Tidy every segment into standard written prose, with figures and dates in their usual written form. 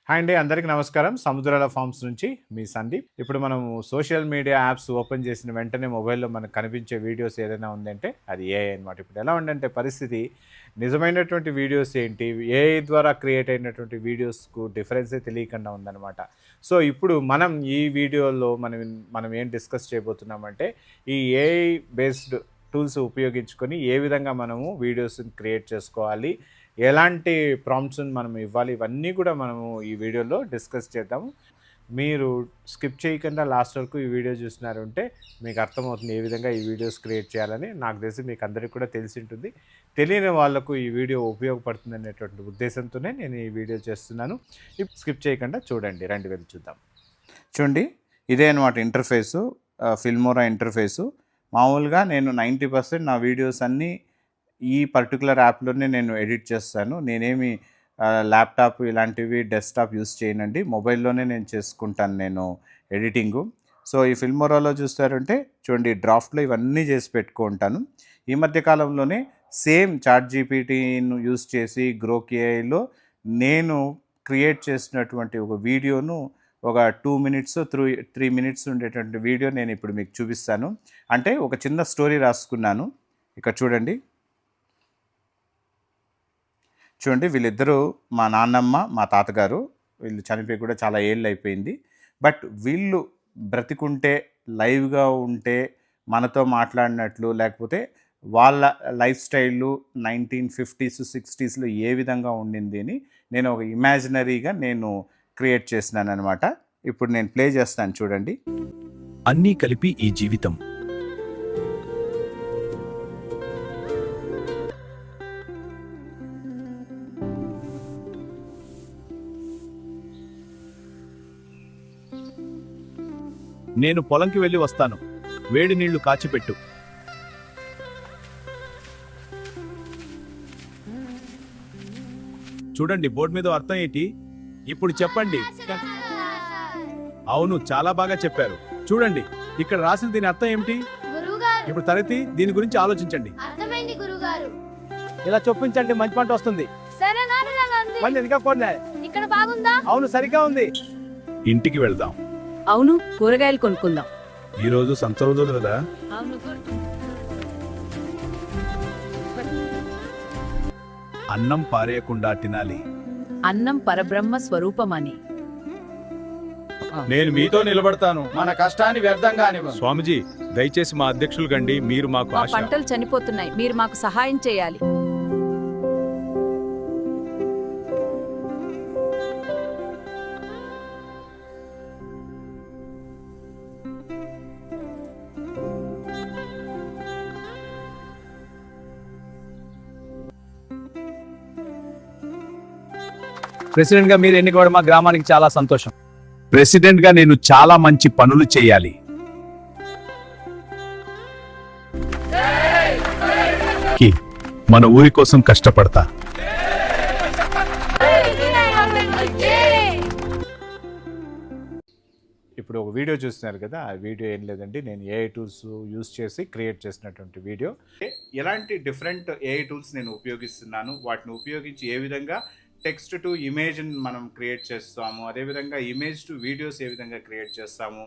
Hi అండి, అందరికీ నమస్కారం. సముద్రాల ఫార్మ్స్ నుంచి మీ సందీప్. ఇప్పుడు మనం సోషల్ మీడియా యాప్స్ ఓపెన్ చేసిన వెంటనే మొబైల్‌లో మనకు కనిపించే వీడియోస్ ఏదైనా ఉందంటే అది ఏఐ అనమాట. ఇప్పుడు ఎలా ఉందంటే పరిస్థితి, నిజమైనటువంటి వీడియోస్ ఏంటి, ఏఐ ద్వారా క్రియేట్ అయినటువంటి వీడియోస్‌కు డిఫరెన్సే తెలియకుండా ఉందనమాట. సో, ఇప్పుడు మనం ఈ వీడియోలో మనం ఏం డిస్కస్ చేయబోతున్నామంటే, ఈ ఏఐ బేస్డ్ టూల్స్ ఉపయోగించుకొని ఏ విధంగా మనము వీడియోస్‌ని క్రియేట్ చేసుకోవాలి, ఎలాంటి ప్రాంప్ట్స్ని మనం ఇవ్వాలి, ఇవన్నీ కూడా మనము ఈ వీడియోలో డిస్కస్ చేద్దాము. మీరు స్కిప్ చేయకుండా లాస్ట్ వరకు ఈ వీడియో చూసినారంటే మీకు అర్థమవుతుంది ఏ విధంగా ఈ వీడియోస్ క్రియేట్ చేయాలని. నాకు తెలిసి మీకు అందరికీ కూడా తెలిసి ఉంటుంది. తెలియని వాళ్ళకు ఈ వీడియో ఉపయోగపడుతుంది అనేటువంటి ఉద్దేశంతోనే నేను ఈ వీడియో చేస్తున్నాను. ఇప్పుడు స్కిప్ చేయకుండా చూడండి, రండి వెళ్ళి చూద్దాం. చూడండి, ఇదే అనమాట ఇంటర్ఫేసు, ఫిల్మోరా ఇంటర్ఫేసు. మామూలుగా నేను 90% నా వీడియోస్ అన్నీ ఈ పర్టికులర్ యాప్లోనే నేను ఎడిట్ చేస్తాను. నేనేమి ల్యాప్టాప్ ఇలాంటివి డెస్క్టాప్ యూస్ చేయనండి. మొబైల్లోనే నేను చేసుకుంటాను నేను ఎడిటింగు. సో ఈ ఫిల్మోరాలో చూస్తారంటే చూడండి, డ్రాఫ్ట్లో ఇవన్నీ చేసి పెట్టుకుంటాను. ఈ మధ్య కాలంలోనే సేమ్ చాట్ జీపీటీను యూస్ చేసి గ్రోక్ ఏఐలో నేను క్రియేట్ చేసినటువంటి ఒక వీడియోను, ఒక 2 minutes 3 minutes ఉండేటువంటి వీడియో నేను ఇప్పుడు మీకు చూపిస్తాను. అంటే ఒక చిన్న స్టోరీ రాసుకున్నాను. ఇక్కడ చూడండి, వీళ్ళిద్దరూ మా నాన్నమ్మ, మా తాతగారు. వీళ్ళు చనిపోయి కూడా చాలా ఏళ్ళు అయిపోయింది. బట్ వీళ్ళు బ్రతికుంటే, లైవ్గా ఉంటే మనతో మాట్లాడినట్లు, లేకపోతే వాళ్ళ లైఫ్ స్టైలు 1950s 60sలో ఏ విధంగా ఉండింది అని నేను ఒక ఇమాజినరీగా నేను క్రియేట్ చేసినాను అనమాట. ఇప్పుడు నేను ప్లే చేస్తాను, చూడండి. అన్నీ కలిపి ఈ జీవితం. నేను పొలంకి వెళ్ళి వస్తాను. వేడి నీళ్లు కాచిపెట్టు. చూడండి, బోర్డు మీద అర్థం ఏంటి? ఇప్పుడు చెప్పండి. అవును, చాలా బాగా చెప్పారు. చూడండి, ఇక్కడ రాసిన దీని అర్థం ఏమిటి? ఇప్పుడు తరగతి దీని గురించి ఆలోచించండి. ఇలా చొప్పించండి, మంచి పంట వస్తుంది. ఇక్కడ బాగుందా? అవును, సరిగ్గా ఉంది. ఇంటికి వెళ్దాం. అవును, కూరగాయలు కొనుక్కుందాం. ఈ రోజు సంత రోజు కదా. అన్నం పారేయకుండా తినాలి. అన్నం పరబ్రహ్మ స్వరూపమని. నేను మీతో నిలబడతాను. మన కష్టాన్ని వ్యర్థంగా అనివ్వం. స్వామిజీ, దయచేసి మా అధ్యక్షులు గండి. మీరు మాకు మా ఆశ. పంటలు చనిపోతున్నాయి, మీరు మాకు సహాయం చేయాలి. ప్రెసిడెంట్ గా మీరు ఎన్నికవడం మా గ్రామానికి చాలా సంతోషం. ప్రెసిడెంట్ గా నేను చాలా మంచి పనులు చేయాలి. మన ఊరి కోసం కష్టపడతా. ఇప్పుడు ఒక వీడియో చూస్తున్నారు కదా, ఆ వీడియో ఏం లేదండి, నేను ఏఐ టూల్స్ యూస్ చేసి క్రియేట్ చేసినటువంటి వీడియో. ఎలాంటి డిఫరెంట్ ఏఐ టూల్స్ నేను ఉపయోగిస్తున్నాను, వాటిని ఉపయోగించి ఏ విధంగా టెక్స్ట్ టు ఇమేజ్ మనం క్రియేట్ చేస్తాము, అదేవిధంగా ఇమేజ్ టు వీడియోస్ ఏ విధంగా క్రియేట్ చేస్తాము,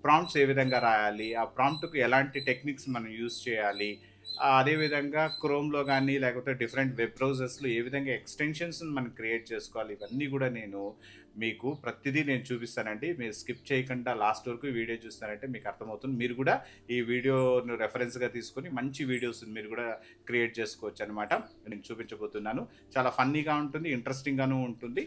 ప్రాంప్ట్స్ ఏ విధంగా రాయాలి, ఆ ప్రాంప్ట్కు ఎలాంటి టెక్నిక్స్ మనం యూస్ చేయాలి, అదేవిధంగా క్రోమ్లో కానీ లేకపోతే డిఫరెంట్ వెబ్ బ్రౌజర్స్లో ఏ విధంగా ఎక్స్టెన్షన్స్ మనం క్రియేట్ చేసుకోవాలి, ఇవన్నీ కూడా నేను మీకు ప్రతిదీ నేను చూపిస్తానండి. మీరు స్కిప్ చేయకుండా లాస్ట్ వరకు వీడియో చూస్తారంటే మీకు అర్థమవుతుంది. మీరు కూడా ఈ వీడియోను రెఫరెన్స్గా తీసుకొని మంచి వీడియోస్ మీరు కూడా క్రియేట్ చేసుకోవచ్చు అనమాట. నేను చూపించబోతున్నాను. చాలా ఫన్నీగా ఉంటుంది, ఇంట్రెస్టింగ్గాను ఉంటుంది.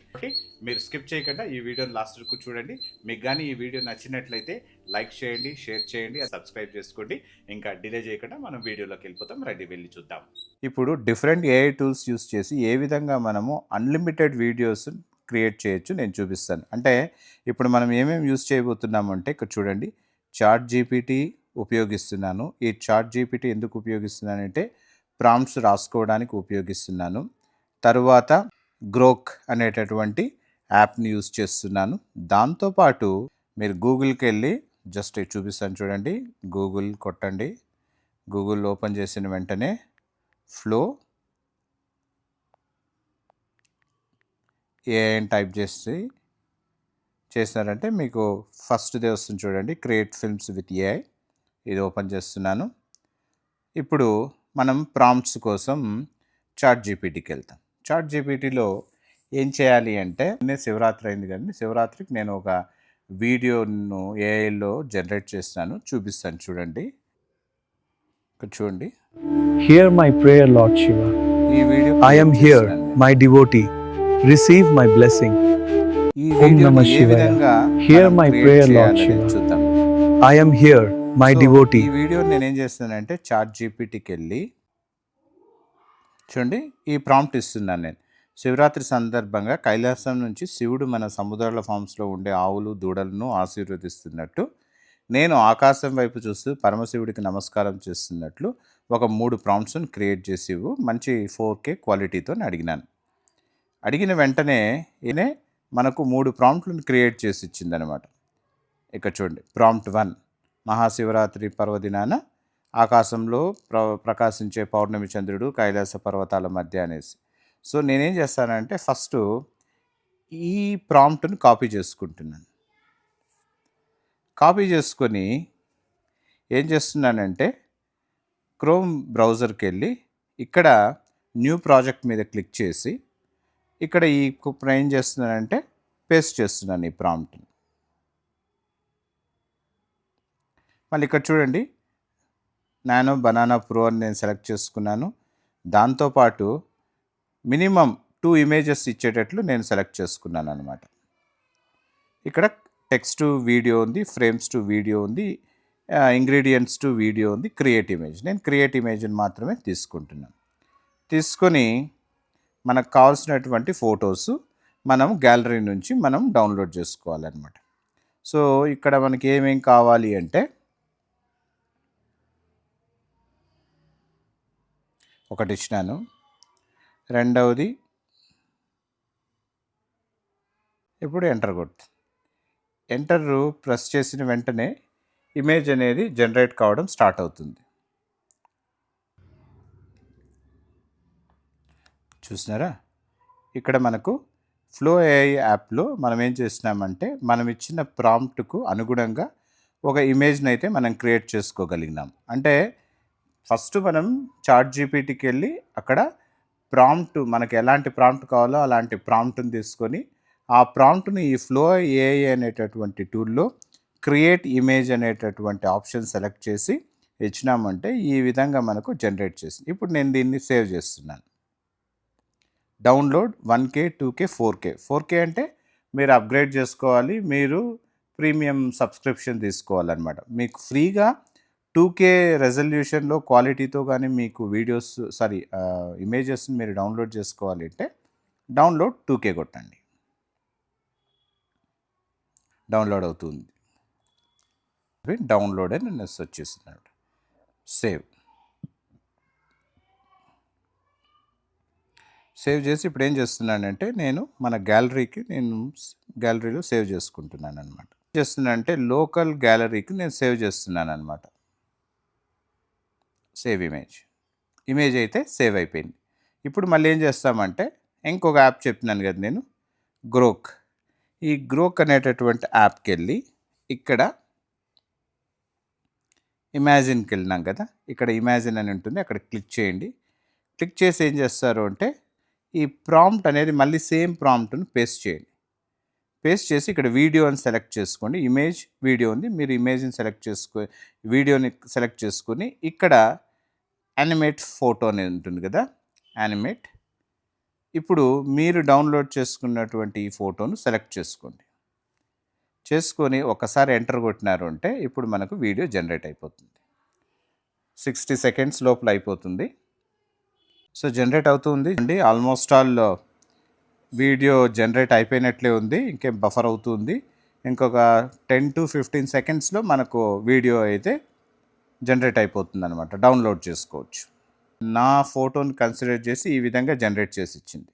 మీరు స్కిప్ చేయకుండా ఈ వీడియోని లాస్ట్ వరకు చూడండి. మీకు కానీ ఈ వీడియో నచ్చినట్లయితే లైక్ చేయండి, షేర్ చేయండి, సబ్స్క్రైబ్ చేసుకోండి. ఇంకా డిలే చేయకుండా మనం వీడియోలోకి వెళ్ళిపోతాం. రెడీ, వెళ్ళి చూద్దాం. ఇప్పుడు డిఫరెంట్ ఏఐ టూల్స్ యూస్ చేసి ఏ విధంగా మనము అన్లిమిటెడ్ వీడియోస్ క్రియేట్ చేయొచ్చు నేను చూపిస్తాను. అంటే ఇప్పుడు మనం ఏమేమి యూస్ చేయబోతున్నామంటే ఇక్కడ చూడండి, చాట్ జీపీటీ ఉపయోగిస్తున్నాను. ఈ చాట్ జీపీటీ ఎందుకు ఉపయోగిస్తున్నానంటే ప్రాంప్ట్స్ రాసుకోవడానికి ఉపయోగిస్తున్నాను. తరువాత గ్రోక్ అనేటటువంటి యాప్ని యూస్ చేస్తున్నాను. దాంతోపాటు మీరు గూగుల్కి వెళ్ళి జస్ట్ చూపిస్తాను చూడండి, గూగుల్ కొట్టండి. గూగుల్ ఓపెన్ చేసిన వెంటనే ఫ్లో ఏఐ అని టైప్ చేసి చేసినారంటే మీకు ఫస్ట్ డే వస్తుంది చూడండి, క్రియేట్ ఫిల్మ్స్ విత్ ఏఐ. ఇది ఓపెన్ చేస్తున్నాను. ఇప్పుడు మనం ప్రాంప్ట్స్ కోసం చాట్ జీపీటీకి వెళ్తాం. చాట్ జీపీటీలో ఏం చేయాలి అంటే, శివరాత్రి అయింది కదండి, శివరాత్రికి నేను ఒక వీడియోను ఏఐలో జనరేట్ చేస్తాను, చూపిస్తాను చూడండి. ఇక్కడ చూడండి, Hear my prayer, Lord Shiva. ఈ video I am here, my devotee. Receive my blessing. ఈ Om వీడియోని Namah ఏ Shivaya. విధంగా Hear మనం my create prayer, Lord చేయాలనేది Shiva. చూద్దాం. I am here, my So, devotee. ఈ వీడియో నేను ఏం చేస్తానంటే చాట్ జీపీటీకి వెళ్ళి చూడండి, ఈ ప్రాంప్ట్ ఇస్తున్నాను నేను. శివరాత్రి సందర్భంగా కైలాసం నుంచి శివుడు మన సముద్రాల ఫామ్స్లో ఉండే ఆవులు దూడలను ఆశీర్వదిస్తున్నట్టు, నేను ఆకాశం వైపు చూస్తూ పరమశివుడికి నమస్కారం చేస్తున్నట్లు ఒక 3 ప్రాంప్ట్స్ని క్రియేట్ చేసి ఇవ్వు, మంచి 4K క్వాలిటీతో అడిగినాను. అడిగిన వెంటనే ఈయనే మనకు 3 ప్రాంప్ట్లను క్రియేట్ చేసి ఇచ్చిందనమాట. ఇక్కడ చూడండి, ప్రాంప్ట్ 1, మహాశివరాత్రి పర్వదినాన ఆకాశంలో ప్రకాశించే పౌర్ణమి చంద్రుడు కైలాస పర్వతాల మధ్య అనేసి. సో నేనేం చేస్తానంటే ఫస్ట్ ఈ ప్రాంప్ట్ని కాపీ చేసుకుంటున్నాను. కాపీ చేసుకొని ఏం చేస్తున్నానంటే క్రోమ్ బ్రౌజర్కి వెళ్ళి ఇక్కడ న్యూ ప్రాజెక్ట్ మీద క్లిక్ చేసి ఇక్కడ ఇప్పుడు ఏం చేస్తున్నానంటే పేస్ట్ చేస్తున్నాను ఈ ప్రాంప్ట్ని. మళ్ళీ ఇక్కడ చూడండి, నానో బనానా ప్రో అని నేను సెలెక్ట్ చేసుకున్నాను. దాంతోపాటు మినిమం 2 ఇమేజెస్ ఇచ్చేటట్లు నేను సెలెక్ట్ చేసుకున్నాను అనమాట. ఇక్కడ టెక్స్ట్ టు వీడియో ఉంది, ఫ్రేమ్స్ టు వీడియో ఉంది, ఇంగ్రీడియంట్స్ టు వీడియో ఉంది, క్రియేట్ ఇమేజ్. నేను క్రియేట్ ఇమేజ్ని మాత్రమే తీసుకుంటున్నాను. తీసుకొని మనకు కావాల్సినటువంటి ఫొటోస్ మనం గ్యాలరీ నుంచి మనం డౌన్లోడ్ చేసుకోవాలన్నమాట. సో ఇక్కడ మనకి ఏమేం కావాలి అంటే ఒకటి ఇచ్చినాను, రెండవది ఇప్పుడు ఎంటర్ కొట్టు. ఎంటర్ ప్రెస్ చేసిన వెంటనే ఇమేజ్ అనేది జనరేట్ కావడం స్టార్ట్ అవుతుంది. చూసినారా, ఇక్కడ మనకు ఫ్లో ఏఐ యాప్లో మనం ఏం చేసినామంటే మనం ఇచ్చిన ప్రాంప్ట్కు అనుగుణంగా ఒక ఇమేజ్ని అయితే మనం క్రియేట్ చేసుకోగలిగినాం. అంటే ఫస్ట్ మనం చాట్ జీపీటీకి వెళ్ళి అక్కడ ప్రాంప్ట్, మనకి ఎలాంటి ప్రాంప్ట్ కావాలో అలాంటి ప్రాంప్ట్ని తీసుకొని ఆ ప్రాంప్ట్ని ఈ ఫ్లో ఏఐ అనేటటువంటి టూల్లో క్రియేట్ ఇమేజ్ అనేటటువంటి ఆప్షన్ సెలెక్ట్ చేసి ఇచ్చినామంటే ఈ విధంగా మనకు జనరేట్ చేసింది. ఇప్పుడు నేను దీన్ని సేవ్ చేస్తున్నాను. డౌన్లోడ్ 1K 2K 4K అంటే మీరు అప్గ్రేడ్ చేసుకోవాలి, మీరు ప్రీమియం సబ్స్క్రిప్షన్ తీసుకోవాలన్నమాట. మీకు ఫ్రీగా 2K రెజల్యూషన్లో క్వాలిటీతో కానీ మీకు వీడియోస్ ఇమేజెస్ని మీరు డౌన్లోడ్ చేసుకోవాలి అంటే డౌన్లోడ్ 2K కొట్టండి, డౌన్లోడ్ అవుతుంది. డౌన్లోడ్ అని నేను సెర్చ్ చేస్తున్నాను. సేవ్ చేసి ఇప్పుడు ఏం చేస్తున్నానంటే నేను మన గ్యాలరీలో సేవ్ చేసుకుంటున్నాను అనమాట. చేస్తున్నానంటే లోకల్ గ్యాలరీకి నేను సేవ్ చేస్తున్నాను అనమాట. సేవ్ ఇమేజ్ అయితే సేవ్ అయిపోయింది. ఇప్పుడు మళ్ళీ ఏం చేస్తామంటే ఇంకొక యాప్ చెప్పినాను కదా నేను, గ్రోక్. ఈ గ్రోక్ అనేటటువంటి యాప్కి వెళ్ళి ఇక్కడ ఇమాజిన్కి వెళ్ళినాం కదా, ఇక్కడ ఇమాజిన్ అని ఉంటుంది, అక్కడ క్లిక్ చేయండి. క్లిక్ చేసి ఏం చేస్తారు అంటే ఈ ప్రాంప్ట్ అనేది మళ్ళీ సేమ్ ప్రాంప్ట్ని పేస్ట్ చేయండి. పేస్ట్ చేసి ఇక్కడ వీడియో అని సెలెక్ట్ చేసుకోండి. ఇమేజ్ వీడియో ఉంది, మీరు ఇమేజ్ని వీడియోని సెలెక్ట్ చేసుకొని ఇక్కడ యానిమేట్ ఫోటో అనేది ఉంటుంది కదా, యానిమేట్. ఇప్పుడు మీరు డౌన్లోడ్ చేసుకున్నటువంటి ఈ ఫోటోను సెలెక్ట్ చేసుకొని ఒకసారి ఎంటర్ కొట్టినారు అంటే ఇప్పుడు మనకు వీడియో జనరేట్ అయిపోతుంది. 60 సెకండ్స్ లోపల అయిపోతుంది. సో జనరేట్ అవుతుంది అండి. ఆల్మోస్ట్ ఆల్ వీడియో జనరేట్ అయిపోయినట్లే ఉంది, ఇంకేం బఫర్ అవుతుంది. ఇంకొక 10 to 15 సెకండ్స్లో మనకు వీడియో అయితే జనరేట్ అయిపోతుంది అనమాట, డౌన్లోడ్ చేసుకోవచ్చు. నా ఫోటోని కన్సిడర్ చేసి ఈ విధంగా జనరేట్ చేసి ఇచ్చింది.